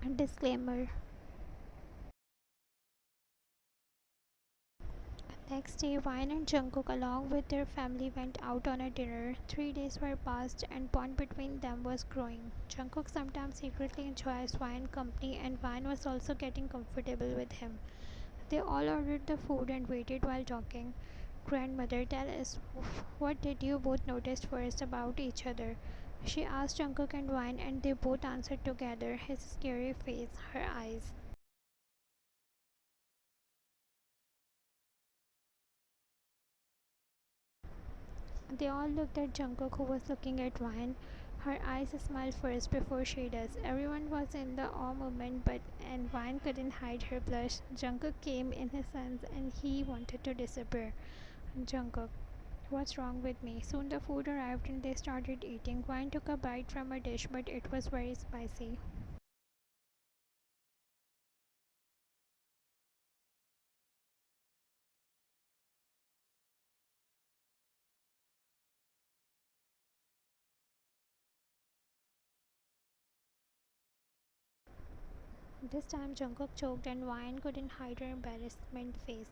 Disclaimer. Next day, Vine and Jungkook, along with their family, went out on a dinner. 3 days were passed, and bond between them was growing. Jungkook sometimes secretly enjoys Vine's company, and Vine was also getting comfortable with him. They all ordered the food and waited while talking. Grandmother, tell us, what did you both notice first about each other? She asked Jungkook and Vine, and they both answered together, his scary face, her eyes. They all looked at Jungkook, who was looking at Vine. Her eyes smiled first before she does. Everyone was in the awe moment, and Vine couldn't hide her blush. Jungkook came in his sense, and he wanted to disappear. Jungkook, what's wrong with me? Soon the food arrived and they started eating. Vine took a bite from a dish, but it was very spicy. This time Jungkook choked and Vine couldn't hide her embarrassment face.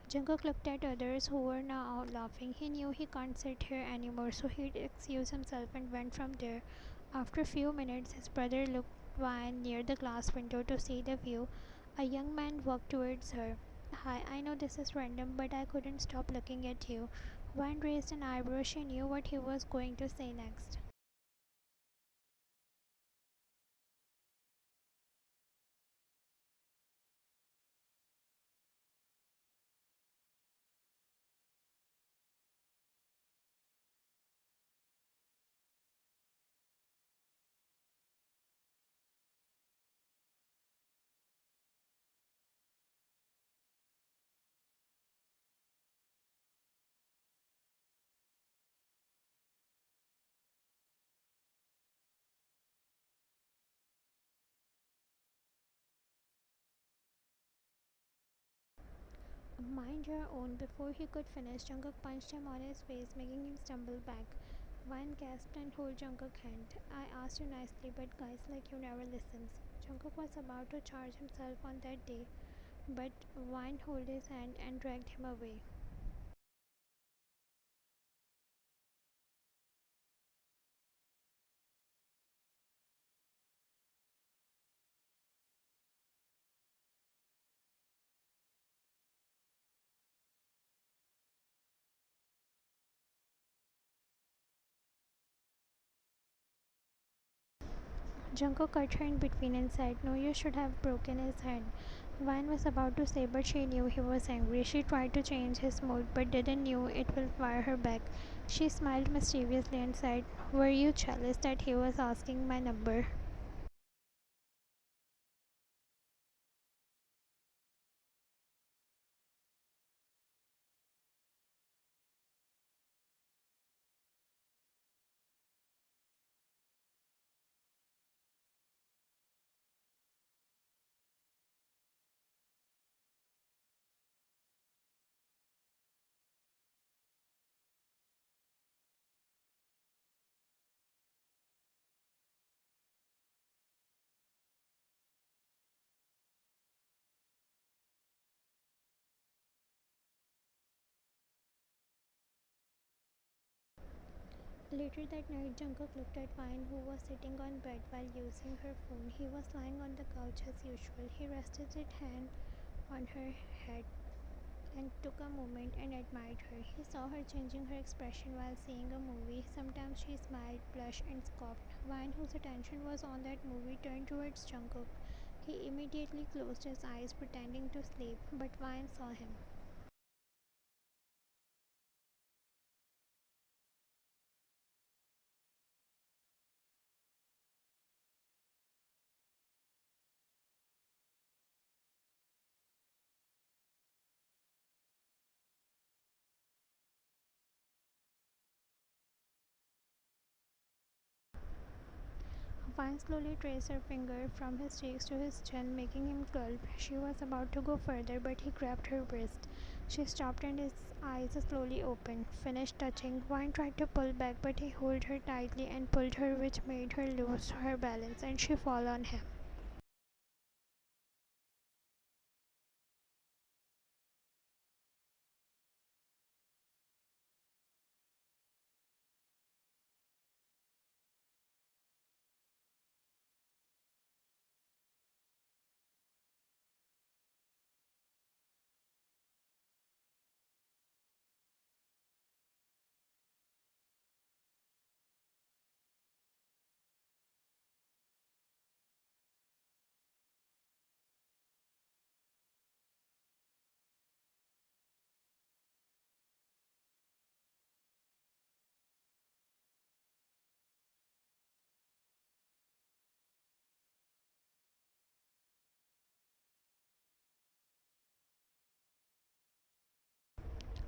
Jungkook looked at others who were now laughing. He knew he can't sit here anymore, so he excused himself and went from there. After a few minutes, his brother looked Vine near the glass window to see the view. A young man walked towards her. Hi, I know this is random, but I couldn't stop looking at you. Vine raised an eyebrow. She knew what he was going to say next. Mind your own. Before he could finish, Jungkook punched him on his face, making him stumble back. Vine gasped and held Jungkook's hand. I asked you nicely, but guys like you never listens. Jungkook was about to charge himself on that day, but Vine held his hand and dragged him away. Jungkook cut her in between and said, no, you should have broken his hand. Vine was about to say, but she knew he was angry. She tried to change his mood, but didn't know it will fire her back. She smiled mischievously and said, were you jealous that he was asking my number? Later that night, Jungkook looked at Vine, who was sitting on bed while using her phone. He was lying on the couch as usual. He rested his hand on her head and took a moment and admired her. He saw her changing her expression while seeing a movie. Sometimes she smiled, blushed, and scoffed. Vine, whose attention was on that movie, turned towards Jungkook. He immediately closed his eyes, pretending to sleep, but Vine saw him. Vine slowly traced her finger from his cheeks to his chin, making him gulp. She was about to go further, but he grabbed her wrist. She stopped and his eyes slowly opened. Finished touching, Vine tried to pull back, but he held her tightly and pulled her, which made her lose her balance and she fell on him.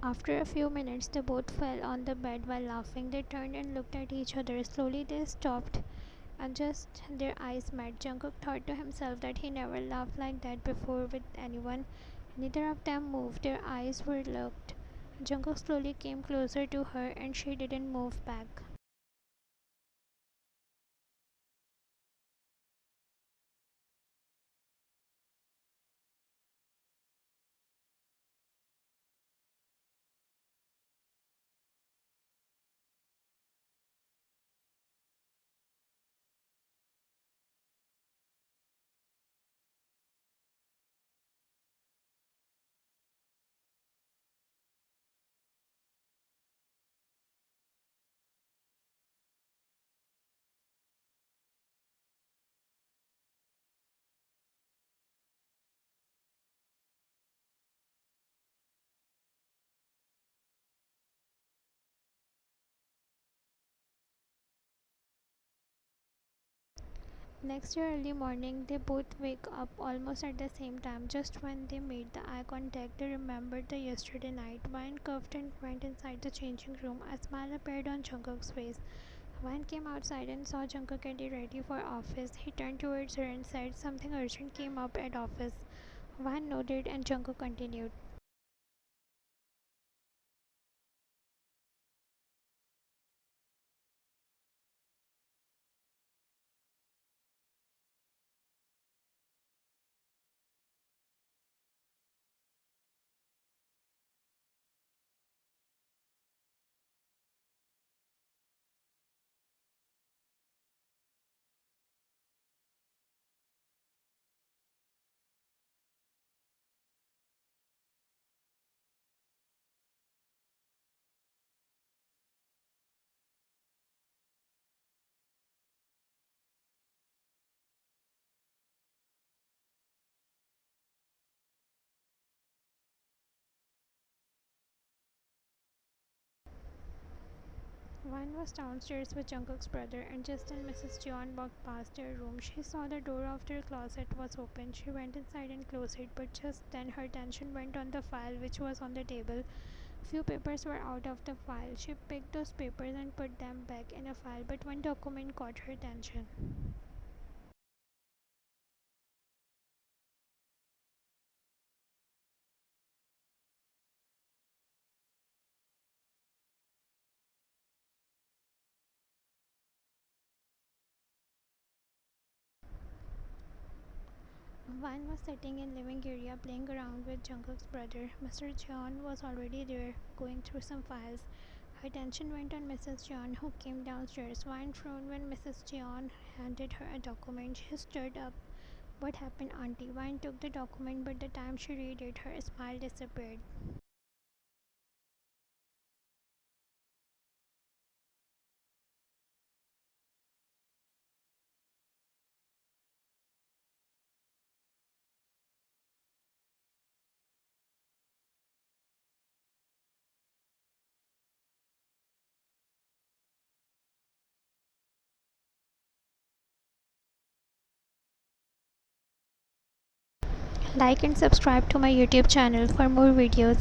After a few minutes, they both fell on the bed while laughing. They turned and looked at each other. Slowly, they stopped and just their eyes met. Jungkook thought to himself that he never laughed like that before with anyone. Neither of them moved. Their eyes were locked. Jungkook slowly came closer to her and she didn't move back. Next year early morning, they both wake up almost at the same time. Just when they made the eye contact, they remembered the yesterday night. Wine cuffed and went inside the changing room. A smile appeared on Jungkook's face. Wine came outside and saw Jungkook getting ready for office. He turned towards her and said something urgent came up at office. Wine nodded and Jungkook continued. Wine was downstairs with Jungkook's brother, and just then Mrs. Jeon walked past their room. She saw the door of their closet was open. She went inside and closed it, but just then her attention went on the file which was on the table. Few papers were out of the file. She picked those papers and put them back in a file, but one document caught her attention. Van was sitting in living area playing around with Jungkook's brother. Mr. Jeon was already there, going through some files. Her attention went on Mrs. Jeon, who came downstairs. Van frowned when Mrs. Jeon handed her a document. She stood up. What happened, Auntie? Van took the document, but the time she read it, her smile disappeared. Like and subscribe to my YouTube channel for more videos.